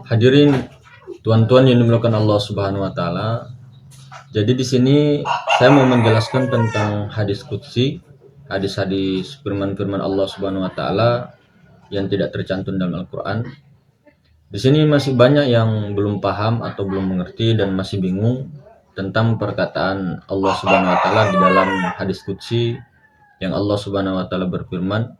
Hadirin tuan-tuan yang dimuliakan Allah Subhanahu wa taala. Jadi di sini saya mau menjelaskan tentang hadis qudsi, hadis-hadis firman-firman Allah Subhanahu wa taala yang tidak tercantum dalam Al-Qur'an. Di sini masih banyak yang belum paham atau belum mengerti dan masih bingung tentang perkataan Allah Subhanahu wa taala di dalam hadis qudsi yang Allah Subhanahu wa taala berfirman,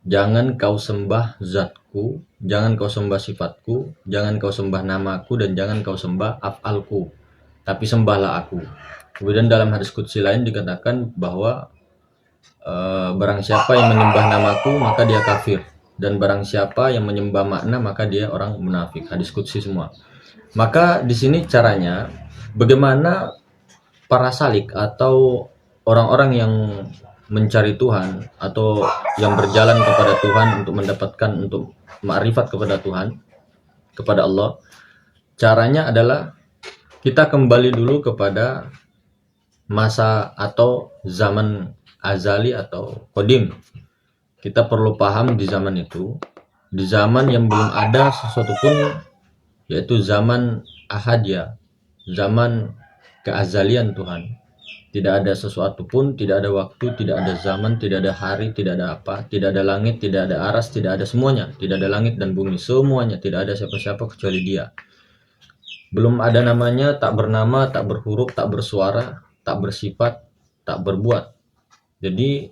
"Jangan kau sembah zatku, jangan kau sembah sifatku, jangan kau sembah namaku, dan jangan kau sembah af'alku, tapi sembahlah aku." Kemudian dalam hadis qudsi lain dikatakan bahwa barang siapa yang menyembah namaku maka dia kafir, dan barang siapa yang menyembah makna maka dia orang munafik. Hadis qudsi semua. Maka di sini caranya bagaimana para salik atau orang-orang yang mencari Tuhan atau yang berjalan kepada Tuhan untuk mendapatkan untuk ma'rifat kepada Tuhan, kepada Allah. Caranya adalah kita kembali dulu kepada masa atau zaman azali atau qadim. Kita perlu paham di zaman itu, di zaman yang belum ada sesuatu pun, yaitu zaman ahadiyah, zaman keazalian Tuhan. Tidak ada sesuatu pun, tidak ada waktu, tidak ada zaman, tidak ada hari, tidak ada apa, tidak ada langit, tidak ada aras, tidak ada semuanya, tidak ada langit dan bumi, semuanya, tidak ada siapa-siapa kecuali Dia. Belum ada namanya, tak bernama, tak berhuruf, tak bersuara, tak bersifat, tak berbuat. Jadi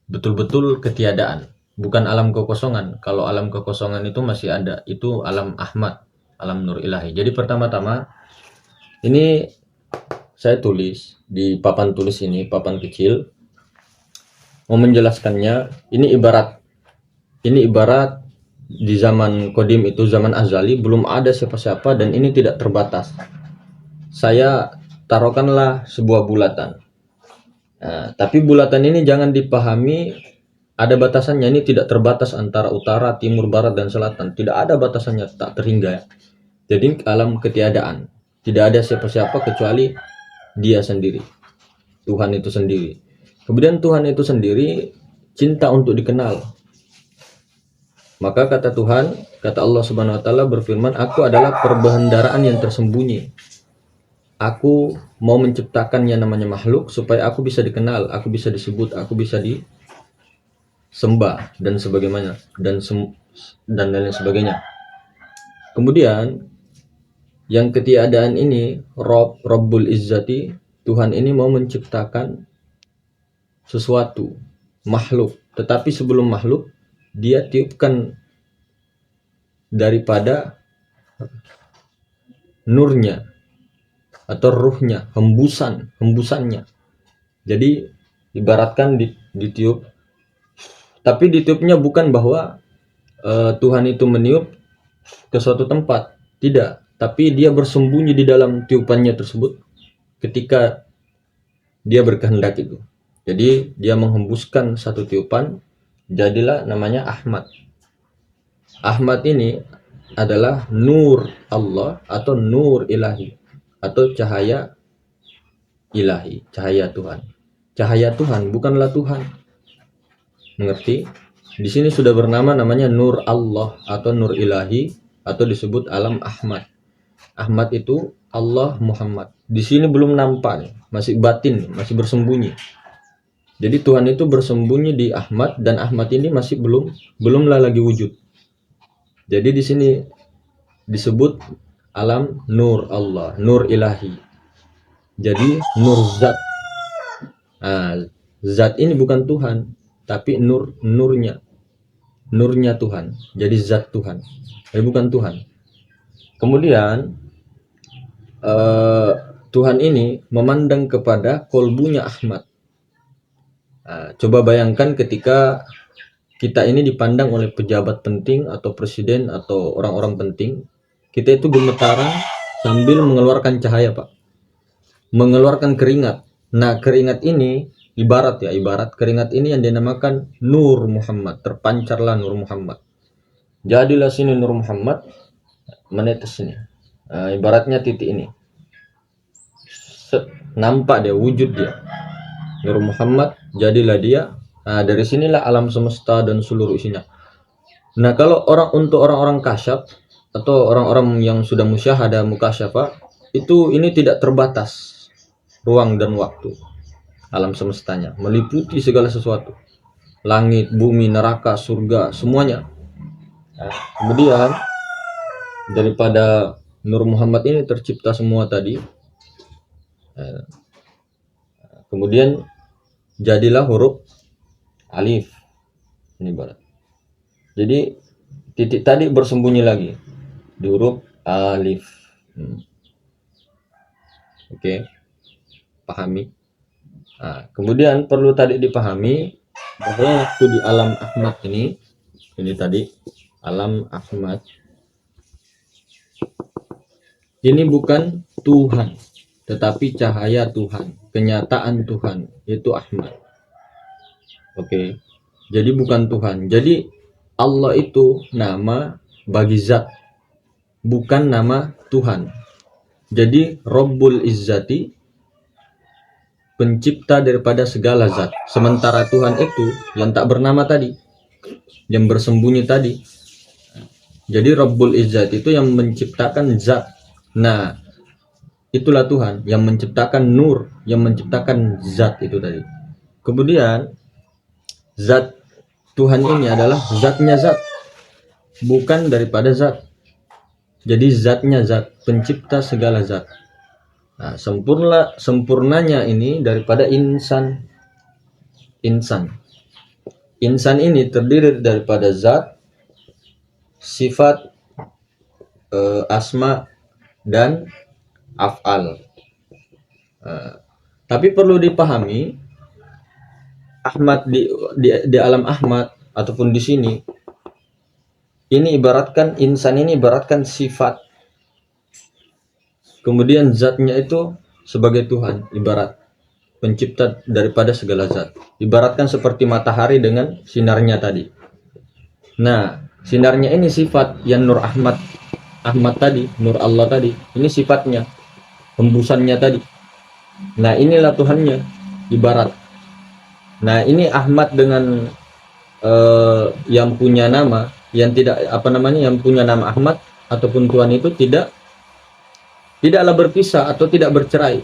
betul-betul ketiadaan, bukan alam kekosongan. Kalau alam kekosongan itu masih ada, itu alam Ahmad, alam Nur Ilahi. Jadi pertama-tama ini saya tulis di papan tulis ini, papan kecil, mau menjelaskannya. Ini ibarat di zaman qadim itu, zaman azali, belum ada siapa-siapa dan ini tidak terbatas. Saya taruhkanlah sebuah bulatan. Nah, tapi bulatan ini jangan dipahami ada batasannya. Ini tidak terbatas antara utara, timur, barat, dan selatan. Tidak ada batasannya, tak terhingga. Jadi alam ketiadaan, tidak ada siapa-siapa kecuali Dia sendiri, Tuhan itu sendiri. Kemudian Tuhan itu sendiri cinta untuk dikenal. Maka kata Tuhan, kata Allah Subhanahu wa taala berfirman, "Aku adalah perbendaharaan yang tersembunyi. Aku mau menciptakan yang namanya makhluk supaya aku bisa dikenal, aku bisa disebut, aku bisa disembah dan sebagaimana dan lain sebagainya." Kemudian yang ketiadaan ini, Rabbul Izzati, Tuhan ini mau menciptakan sesuatu, makhluk. Tetapi sebelum makhluk, Dia tiupkan daripada nurnya atau ruhnya, hembusannya. Jadi ibaratkan ditiup, tapi ditiupnya bukan bahwa Tuhan itu meniup ke suatu tempat, tidak. Tapi Dia bersembunyi di dalam tiupannya tersebut ketika Dia berkehendak itu. Jadi Dia menghembuskan satu tiupan, jadilah namanya Ahmad. Ahmad ini adalah nur Allah atau nur ilahi atau cahaya ilahi, cahaya Tuhan. Cahaya Tuhan, bukanlah Tuhan. Mengerti? Di sini sudah bernama namanya nur Allah atau nur ilahi atau disebut alam Ahmad. Ahmad itu Allah Muhammad. Di sini belum nampak, masih batin, masih bersembunyi. Jadi Tuhan itu bersembunyi di Ahmad dan Ahmad ini masih belumlah lagi wujud. Jadi di sini disebut alam nur Allah, nur ilahi. Jadi nur zat. Nah, zat ini bukan Tuhan, tapi nurnya Tuhan. Jadi zat Tuhan, tapi bukan Tuhan. Kemudian Tuhan ini memandang kepada kolbunya Ahmad. Coba bayangkan ketika kita ini dipandang oleh pejabat penting atau presiden atau orang-orang penting, kita itu gemetaran sambil mengeluarkan cahaya, Pak. Mengeluarkan keringat. Nah, keringat ini ibarat keringat ini yang dinamakan Nur Muhammad. Terpancarlah Nur Muhammad. Jadilah sini Nur Muhammad menetes ini. Ibaratnya titik ini. Nampak dia, wujud dia. Nur Muhammad, jadilah dia. Nah, dari sinilah alam semesta dan seluruh isinya. Nah, kalau untuk orang-orang kasyaf atau orang-orang yang sudah musyahadah mukasyafah itu, ini tidak terbatas ruang dan waktu. Alam semestanya meliputi segala sesuatu, langit, bumi, neraka, surga, semuanya. Nah, kemudian daripada Nur Muhammad ini tercipta semua tadi. Kemudian jadilah huruf alif ini barat. Jadi titik tadi bersembunyi lagi di huruf alif. Oke. Pahami. Nah, kemudian perlu tadi dipahami bahwa waktu di alam Ahmad ini tadi alam Ahmad ini bukan Tuhan, tetapi cahaya Tuhan, kenyataan Tuhan, yaitu Ahmad. Oke. Jadi bukan Tuhan. Jadi Allah itu nama bagi zat, bukan nama Tuhan. Jadi Rabbul Izzati, pencipta daripada segala zat. Sementara Tuhan itu yang tak bernama tadi, yang bersembunyi tadi. Jadi Rabbul Izzat itu yang menciptakan zat. Nah, itulah Tuhan yang menciptakan nur, yang menciptakan zat itu tadi. Kemudian zat Tuhan ini adalah zatnya zat, bukan daripada zat. Jadi zatnya zat, pencipta segala zat. Nah, sempurnanya ini daripada insan. Insan ini terdiri daripada zat, sifat, asma, dan af'al. Tapi perlu dipahami, Ahmad di alam Ahmad ataupun di sini, ini ibaratkan insan ini ibaratkan sifat. Kemudian zatnya itu sebagai Tuhan, ibarat pencipta daripada segala zat. Ibaratkan seperti matahari dengan sinarnya tadi. Nah, sinarnya ini sifat yang Nur Ahmad tadi, Nur Allah tadi. Ini sifatnya, hembusannya tadi. Nah, inilah Tuhannya, ibarat. Nah, ini Ahmad dengan yang punya nama, yang punya nama Ahmad ataupun Tuhan itu tidaklah berpisah atau tidak bercerai.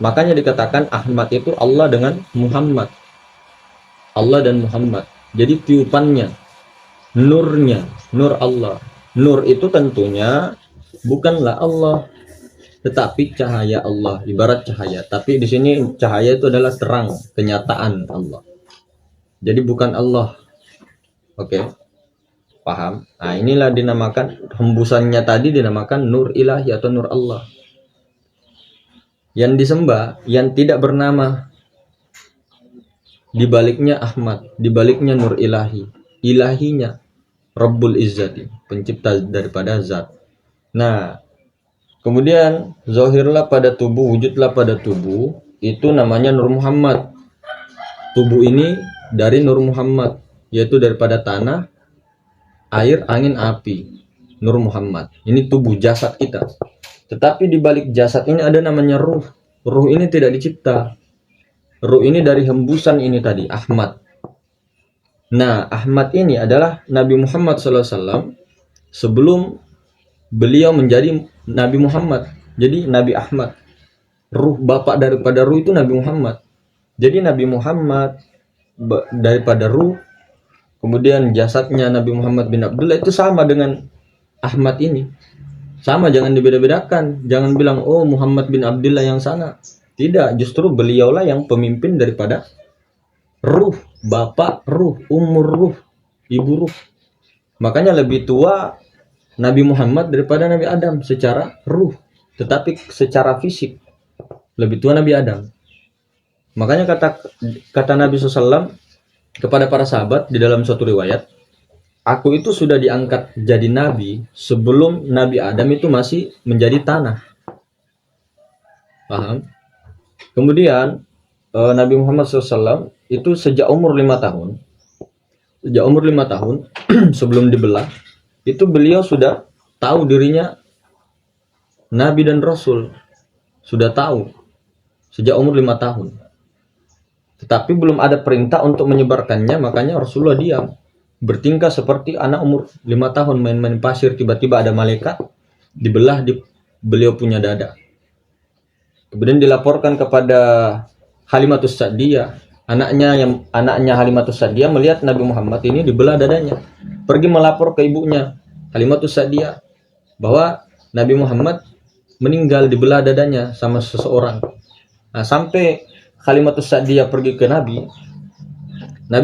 Makanya dikatakan Ahmad itu Allah dengan Muhammad. Allah dan Muhammad. Jadi tiupannya, nurnya, nur Allah. Nur itu tentunya bukanlah Allah, tetapi cahaya Allah, ibarat cahaya. Tapi di sini cahaya itu adalah terang, kenyataan Allah. Jadi bukan Allah. Oke. Paham? Nah, inilah dinamakan, hembusannya tadi dinamakan nur ilahi atau nur Allah. Yang disembah, yang tidak bernama, dibaliknya Ahmad, dibaliknya nur ilahi. Ilahinya Rabbul Izzati, pencipta daripada zat. Nah, kemudian zahirlah pada tubuh, wujudlah pada tubuh, itu namanya Nur Muhammad. Tubuh ini dari Nur Muhammad, yaitu daripada tanah, air, angin, api. Nur Muhammad. Ini tubuh jasad kita. Tetapi di balik jasad ini ada namanya ruh. Ruh ini tidak dicipta. Ruh ini dari hembusan ini tadi, Ahmad. Nah, Ahmad ini adalah Nabi Muhammad SAW sebelum beliau menjadi Nabi Muhammad. Jadi Nabi Ahmad. Ruh, bapak daripada ruh itu Nabi Muhammad. Jadi Nabi Muhammad daripada ruh, kemudian jasadnya Nabi Muhammad bin Abdullah itu sama dengan Ahmad ini. Sama, jangan dibeda-bedakan. Jangan bilang, oh Muhammad bin Abdullah yang sana. Tidak, justru beliaulah yang pemimpin daripada ruh, bapak ruh, umur ruh, ibu ruh. Makanya lebih tua Nabi Muhammad daripada Nabi Adam secara ruh. Tetapi secara fisik lebih tua Nabi Adam. Makanya kata Nabi SAW kepada para sahabat di dalam suatu riwayat, aku itu sudah diangkat jadi nabi sebelum Nabi Adam itu masih menjadi tanah. Paham? Kemudian Nabi Muhammad SAW itu sejak umur 5 tahun. Sejak umur 5 tahun sebelum dibelah, itu beliau sudah tahu dirinya Nabi dan Rasul. Sudah tahu. Sejak umur 5 tahun. Tetapi belum ada perintah untuk menyebarkannya, makanya Rasulullah diam. bertingkah seperti anak umur 5 tahun main-main pasir, tiba-tiba ada malaikat dibelah di beliau punya dada. Kemudian dilaporkan kepada Halimatus Sa'diyah, anaknya Halimatus Sa'diyah melihat Nabi Muhammad ini dibelah dadanya. Pergi melapor ke ibunya Halimatus Sa'diyah bahwa Nabi Muhammad meninggal dibelah dadanya sama seseorang. Nah, sampai Halimatus Sa'diyah pergi ke Nabi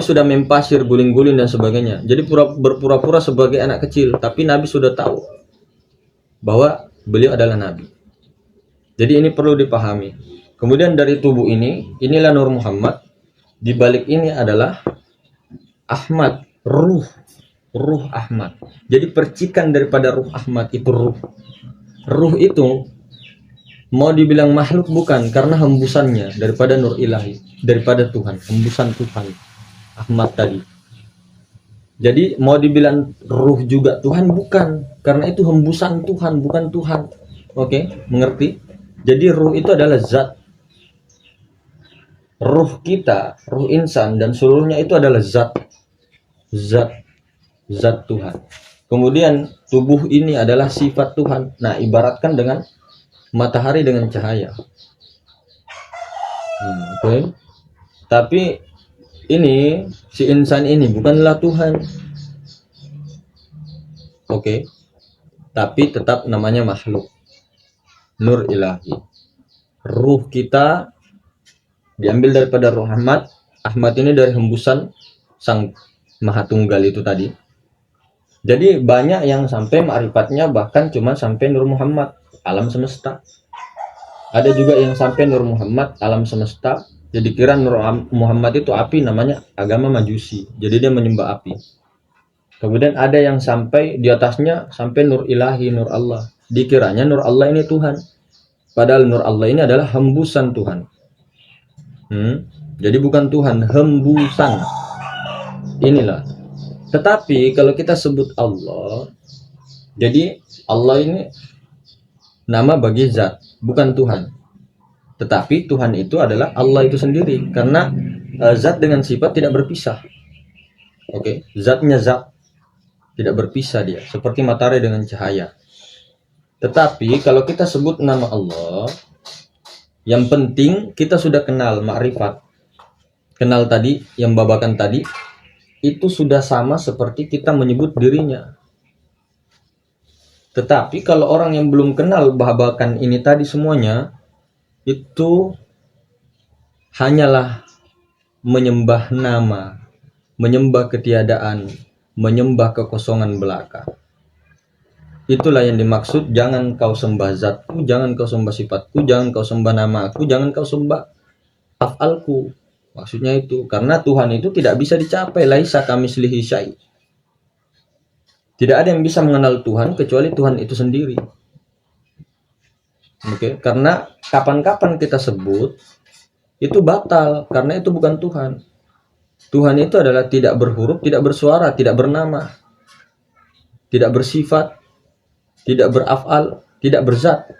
sudah main pasir, guling-guling dan sebagainya. Jadi berpura-pura sebagai anak kecil, tapi Nabi sudah tahu bahwa beliau adalah Nabi. Jadi ini perlu dipahami. Kemudian dari tubuh ini, inilah Nur Muhammad. Di balik ini adalah Ahmad, ruh Ahmad. Jadi percikan daripada ruh Ahmad itu ruh. Ruh itu mau dibilang makhluk bukan, karena hembusannya daripada nur ilahi, daripada Tuhan, hembusan Tuhan. Ahmad tadi. Jadi mau dibilang ruh juga Tuhan bukan, karena itu hembusan Tuhan, bukan Tuhan. Oke, mengerti? Jadi ruh itu adalah zat. Ruh kita, ruh insan dan seluruhnya itu adalah zat Tuhan. Kemudian tubuh ini adalah sifat Tuhan. Nah, ibaratkan dengan matahari dengan cahaya. Oke. Tapi ini si insan ini bukanlah Tuhan. Oke. Tapi tetap namanya makhluk. Nur ilahi. Ruh kita diambil daripada ruh Ahmad. Ahmad ini dari hembusan Sang Maha Tunggal itu tadi. Jadi banyak yang sampai ma'rifatnya bahkan cuma sampai Nur Muhammad, alam semesta. Ada juga yang sampai Nur Muhammad, alam semesta. Jadi kira Nur Muhammad itu api, namanya agama Majusi. Jadi dia menyembah api. Kemudian ada yang sampai di atasnya sampai Nur ilahi, Nur Allah. Dikiranya Nur Allah ini Tuhan. Padahal Nur Allah ini adalah hembusan Tuhan. Jadi bukan Tuhan, hembusan. Inilah. Tetapi kalau kita sebut Allah, jadi Allah ini nama bagi zat, bukan Tuhan. Tetapi Tuhan itu adalah Allah itu sendiri, karena zat dengan sifat tidak berpisah. Oke, zatnya zat, tidak berpisah dia, seperti matahari dengan cahaya. Tetapi kalau kita sebut nama Allah, yang penting kita sudah kenal ma'rifat. Kenal tadi, yang babakan tadi, itu sudah sama seperti kita menyebut dirinya. Tetapi kalau orang yang belum kenal babakan ini tadi semuanya, itu hanyalah menyembah nama, menyembah ketiadaan, menyembah kekosongan belaka. Itulah yang dimaksud, jangan kau sembah zatku, jangan kau sembah sifatku, jangan kau sembah namaku, jangan kau sembah af'alku. Maksudnya itu, karena Tuhan itu tidak bisa dicapai, laisa kamitslihi syai'. Tidak ada yang bisa mengenal Tuhan kecuali Tuhan itu sendiri. Oke, karena kapan-kapan kita sebut itu batal, karena itu bukan Tuhan. Tuhan itu adalah tidak berhuruf, tidak bersuara, tidak bernama, tidak bersifat, tidak beraf'al, tidak berzat.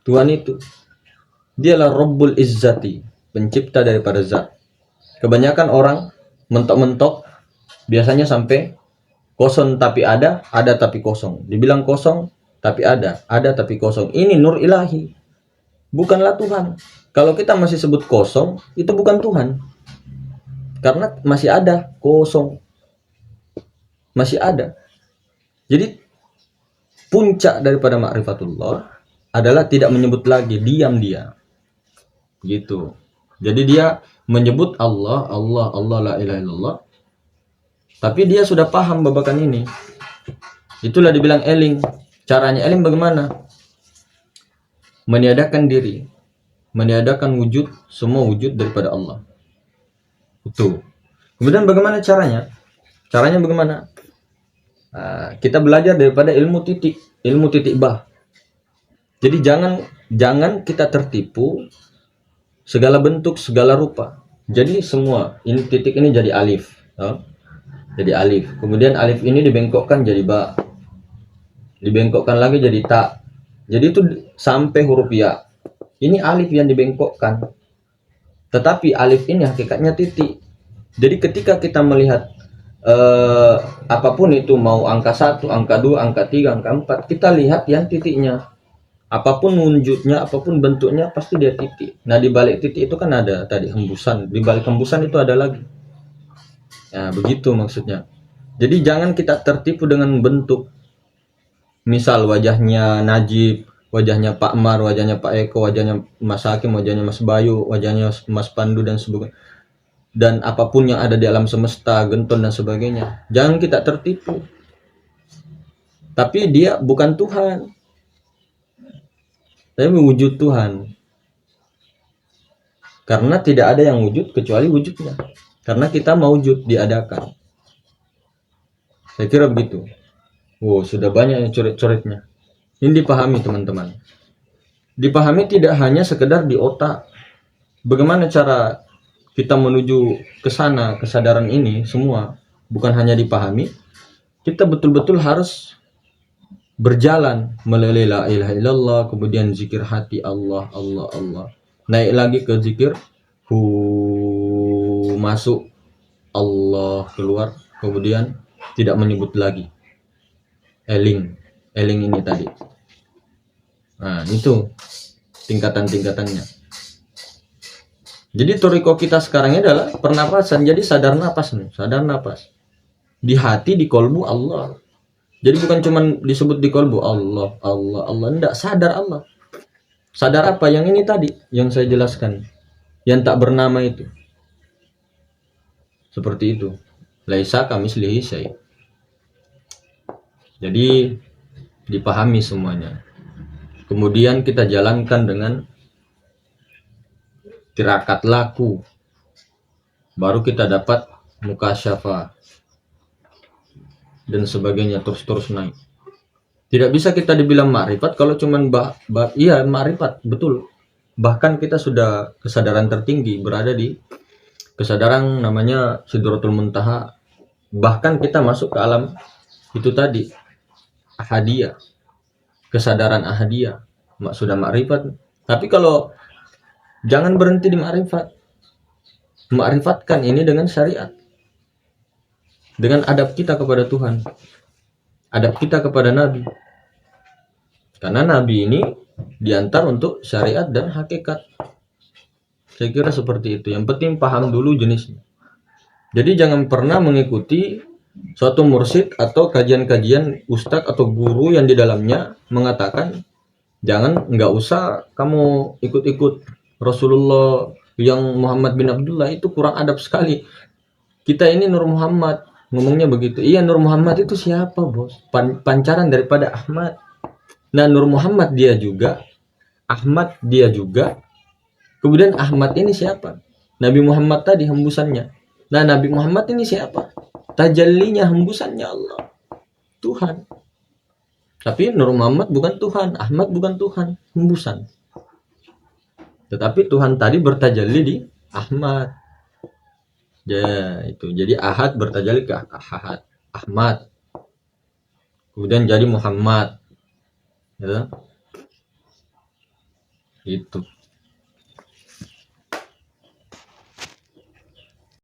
Tuhan itu dialah Rabbul Izzati, pencipta daripada zat. Kebanyakan orang mentok-mentok biasanya sampai kosong tapi ada tapi kosong. Dibilang kosong tapi ada tapi kosong. Ini nur ilahi, bukanlah Tuhan. Kalau kita masih sebut kosong, itu bukan Tuhan, karena masih ada kosong, masih ada. Jadi puncak daripada ma'rifatullah adalah tidak menyebut lagi, diam dia. Gitu. Jadi dia menyebut Allah, la ilaha illallah. Tapi dia sudah paham babakan ini. Itulah dibilang eling. Caranya eling bagaimana? Meniadakan diri, meniadakan wujud, semua wujud daripada Allah. Itu. Kemudian bagaimana caranya? Caranya bagaimana? Kita belajar daripada ilmu titik bah. Jadi jangan kita tertipu segala bentuk, segala rupa. Jadi semua ini titik ini jadi alif, jadi alif. Kemudian alif ini dibengkokkan jadi ba, dibengkokkan lagi jadi ta. Jadi itu sampai huruf ya. Ini alif yang dibengkokkan. Tetapi alif ini hakikatnya titik. Jadi ketika kita melihat apapun itu, mau angka 1, angka 2, angka 3, angka 4, kita lihat yang titiknya. Apapun wujudnya, apapun bentuknya, pasti dia titik. Nah, di balik titik itu kan ada tadi hembusan. Di balik hembusan itu ada lagi. Nah, begitu maksudnya. Jadi jangan kita tertipu dengan bentuk. Misal wajahnya Najib, wajahnya Pak Mar, wajahnya Pak Eko, wajahnya Mas Hakim, wajahnya Mas Bayu, wajahnya Mas Pandu dan sebagainya. Dan apapun yang ada di alam semesta, Genton dan sebagainya. Jangan kita tertipu. Tapi dia bukan Tuhan. Tapi wujud Tuhan. Karena tidak ada yang wujud kecuali wujudnya. Karena kita mawujud, diadakan. Saya kira begitu. Wow, sudah banyak yang coret-coretnya. Ini dipahami teman-teman. Dipahami tidak hanya sekedar di otak. Bagaimana cara kita menuju ke sana, kesadaran ini semua. Bukan hanya dipahami. Kita betul-betul harus berjalan melalui la ilaha illallah, kemudian zikir hati Allah, Allah, Allah. Naik lagi ke zikir masuk Allah, keluar, kemudian tidak menyebut lagi eling ini tadi. Nah, itu tingkatan-tingkatannya. Jadi toriko kita sekarang ini adalah pernapasan. Jadi sadar napas nih, sadar napas. Di hati, di kolbu Allah. Jadi bukan cuma disebut di kolbu Allah, Allah, Allah. Enggak, sadar Allah. Sadar apa? Yang ini tadi, yang saya jelaskan. Yang tak bernama itu. Seperti itu. Laisa kamislihi syai'. Jadi dipahami semuanya. Kemudian kita jalankan dengan tirakat laku. Baru kita dapat mukasyafah dan sebagainya, terus naik. Tidak bisa kita dibilang ma'rifat kalau cuman iya ma'rifat, betul. Bahkan kita sudah kesadaran tertinggi, berada di kesadaran namanya Sidratul Muntaha. Bahkan kita masuk ke alam itu tadi, ahadiyah. Kesadaran ahadiyah. Sudah ma'rifat. Tapi kalau jangan berhenti di ma'rifat. Ma'rifatkan ini dengan syariat. Dengan adab kita kepada Tuhan. Adab kita kepada Nabi. Karena Nabi ini diantar untuk syariat dan hakikat. Saya kira seperti itu. Yang penting paham dulu jenisnya. Jadi jangan pernah mengikuti suatu mursyid atau kajian-kajian ustadz atau guru yang di dalamnya mengatakan nggak usah kamu ikut-ikut Rasulullah yang Muhammad bin Abdullah, itu kurang adab sekali. Kita ini Nur Muhammad, ngomongnya begitu. Iya, Nur Muhammad itu siapa, bos? Pancaran daripada Ahmad. Nah, Nur Muhammad dia juga, Ahmad dia juga. Kemudian Ahmad ini siapa? Nabi Muhammad tadi hembusannya. Nah, Nabi Muhammad ini siapa? Tajallinya, hembusannya Allah, Tuhan. Tapi Nur Muhammad bukan Tuhan, Ahmad bukan Tuhan, hembusan. Tetapi Tuhan tadi bertajalli di Ahmad. Ya, itu. Jadi Ahad bertajalli ke Ahad, Ahmad. Kemudian jadi Muhammad. Ya. Itu.